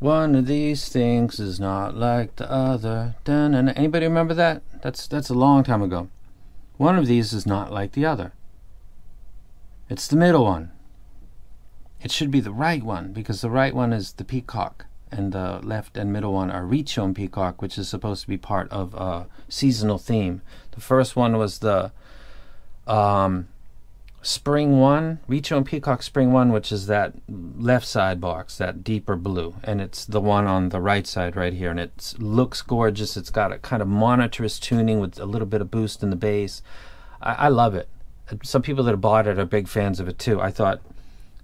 One of these things is not like the other. Dun-dun-dun. Anybody remember that? That's a long time ago. One of these is not like the other. It's the middle one. It should be the right one, because the right one is the Peacock, and the left and middle one are Reecho Peacock, which is supposed to be part of a seasonal theme. The first one was the Spring one, Reecho Peacock Spring one, which is that left side box, that deeper blue, and it's the one on the right side right here, and it looks gorgeous. It's got a kind of monotonous tuning with a little bit of boost in the bass. I love it. Some people that have bought it are big fans of it too. I thought,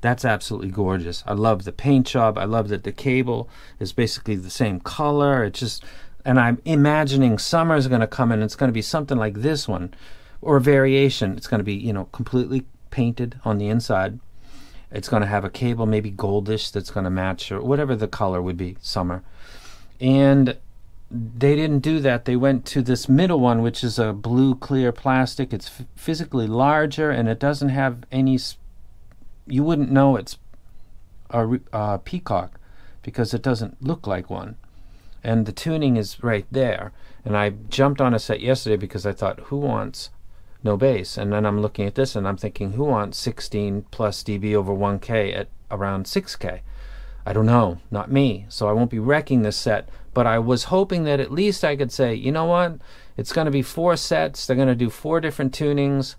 that's absolutely gorgeous. I love the paint job. I love that the cable is basically the same color. It just, and I'm imagining summer is going to come in. It's going to be something like this one, or a variation. It's going to be, you know, completely painted on the inside. It's going to have a cable, maybe goldish, that's going to match, or whatever the color would be, summer. And they didn't do that. They went to this middle one, which is a blue clear plastic. It's physically larger, and it doesn't have any. You wouldn't know it's a Peacock because it doesn't look like one. And the tuning is right there. And I jumped on a set yesterday because I thought, who wants no bass? And then I'm looking at this and I'm thinking, who wants 16 plus dB over 1K at around 6K? I don't know, not me. So I won't be wrecking this set. But I was hoping that at least I could say, you know what? It's going to be 4 sets. They're going to do 4 different tunings.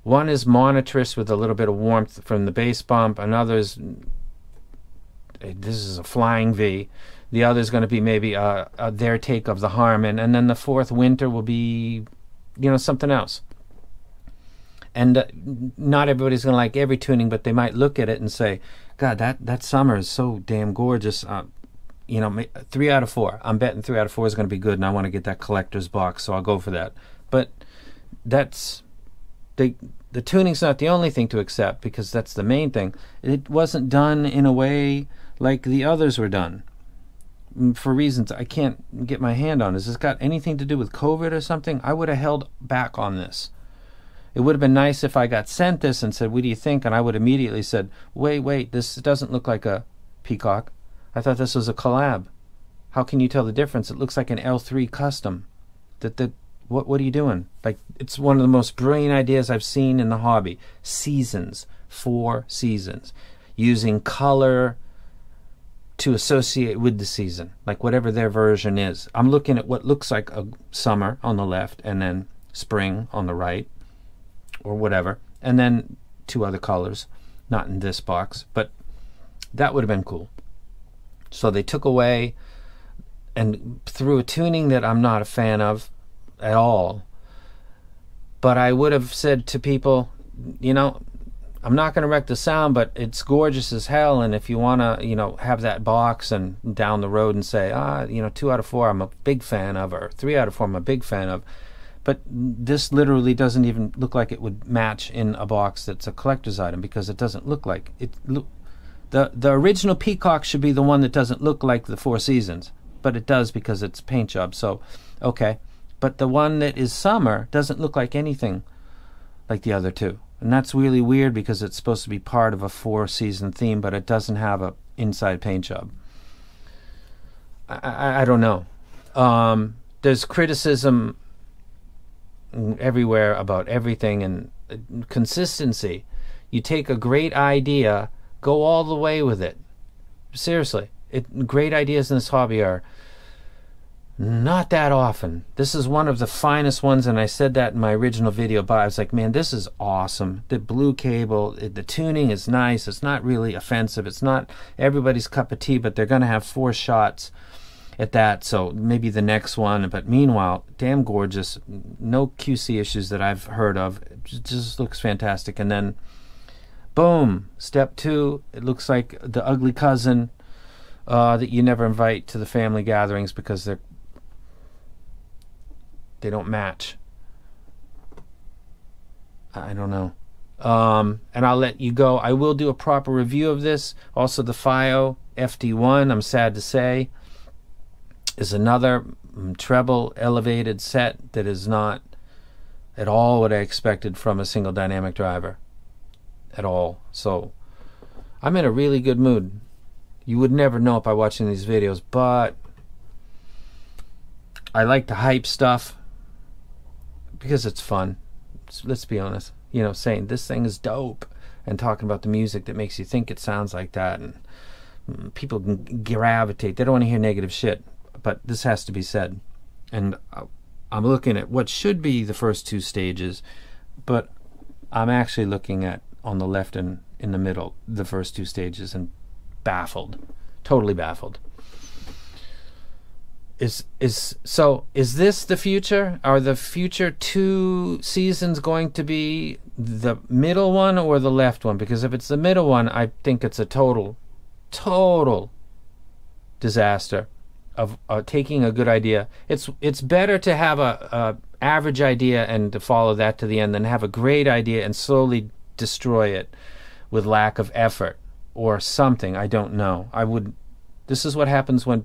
One is monotonous with a little bit of warmth from the bass bump. Another is, this is a flying V. The other is going to be maybe their take of the Harmon. And then the fourth, Winter, will be, you know, something else. And not everybody's going to like every tuning, but they might look at it and say, God, that summer is so damn gorgeous. You know, 3 out of 4. I'm betting 3 out of 4 is going to be good, and I want to get that collector's box, so I'll go for that. But that's... The tuning's not the only thing to accept, because that's the main thing. It wasn't done in a way like the others were done, for reasons I can't get my hand on. Has this got anything to do with COVID or something? I would have held back on this. It would have been nice if I got sent this and said, what do you think? And I would immediately said, wait, this doesn't look like a Peacock. I thought this was a collab. How can you tell the difference? It looks like an L3 custom. What are you doing? Like, it's one of the most brilliant ideas I've seen in the hobby. Seasons, 4 seasons, using color to associate with the season, like whatever their version is. I'm looking at what looks like a summer on the left, and then spring on the right, or whatever, and then 2 other colors, not in this box, but that would have been cool. So they took away, and through a tuning that I'm not a fan of at all, but I would have said to people, you know, I'm not going to wreck the sound, but it's gorgeous as hell, and if you want to, you know, have that box and down the road and say, you know, 2 out of 4 I'm a big fan of, or 3 out of 4 I'm a big fan of, but this literally doesn't even look like it would match in a box that's a collector's item, because it doesn't look like it. The original Peacock should be the one that doesn't look like the 4 seasons, but it does because it's paint job, so okay. But the one that is summer doesn't look like anything like the other 2. And that's really weird, because it's supposed to be part of a 4-season theme, but it doesn't have a inside paint job. I don't know. There's criticism everywhere about everything, and consistency. You take a great idea, go all the way with it. Seriously. Great ideas in this hobby are not that often. This is one of the finest ones, and I said that in my original video, but I was like, man, this is awesome. The blue cable, the tuning is nice. It's not really offensive. It's not everybody's cup of tea, but they're going to have 4 shots at that, so maybe the next one. But meanwhile, damn gorgeous. No QC issues that I've heard of. It just looks fantastic. And then, boom, step 2, it looks like the ugly cousin that you never invite to the family gatherings because they don't match. I don't know. And I'll let you go. I will do a proper review of this. Also, the FiO FD1, I'm sad to say, is another treble elevated set that is not at all what I expected from a single dynamic driver. At all. So I'm in a really good mood. You would never know it by watching these videos, but I like the hype stuff because it's fun. Let's be honest. You know, saying this thing is dope and talking about the music that makes you think it sounds like that, and people can gravitate. They don't want to hear negative shit, but this has to be said. And I'm looking at what should be the first two stages, but I'm actually looking at on the left and in the middle the first two stages and baffled, totally baffled. Is this the future? Are the future two seasons going to be the middle one or the left one? Because if it's the middle one, I think it's a total disaster of taking a good idea. It's better to have a average idea and to follow that to the end than have a great idea and slowly destroy it with lack of effort or something. I don't know. This is what happens when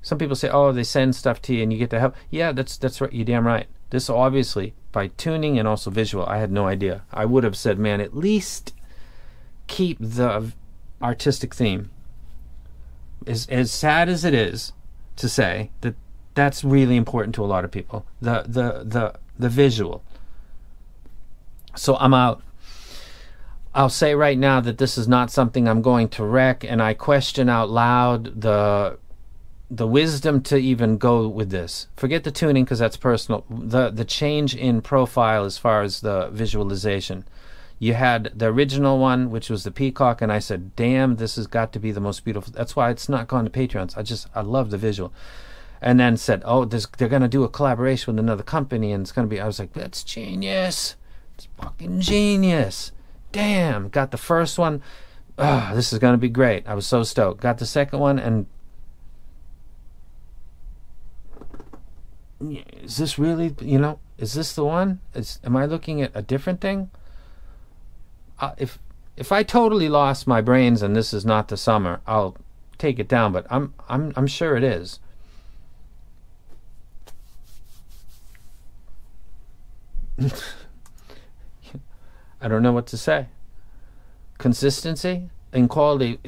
some people say, oh, they send stuff to you and you get the help. Yeah, that's right. You're damn right. This obviously, by tuning and also visual, I had no idea. I would have said, man, at least keep the artistic theme. As sad as it is to say that, that's really important to a lot of people. The visual. So I'm out. I'll say right now that this is not something I'm going to wreck, and I question out loud the wisdom to even go with this. Forget the tuning because that's personal. The change in profile as far as the visualization. You had the original one, which was the Peacock, and I said, damn, this has got to be the most beautiful. That's why it's not gone to Patreons. I love the visual. And then said, oh, they're going to do a collaboration with another company, and it's going to be, I was like, that's genius. It's fucking genius. Damn. Got the first one. Oh, this is going to be great. I was so stoked. Got the second one, and is this really, is this the one? Am I looking at a different thing? If I totally lost my brains and this is not the summer, I'll take it down, but I'm sure it is. I don't know what to say. Consistency and quality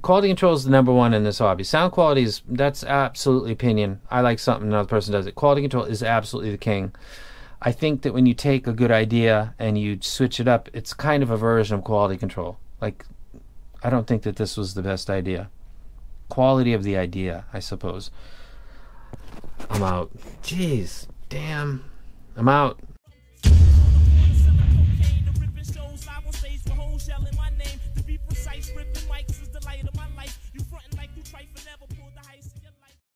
control is the number one in this hobby. Sound quality that's absolutely opinion. I like something, another person does it. Quality control is absolutely the king. I think that when you take a good idea and you switch it up, it's kind of a version of quality control. Like, I don't think that this was the best idea. Quality of the idea, I suppose. I'm out. Jeez, damn. I'm out. Shelling my name, to be precise, ripping mics is the light of my life.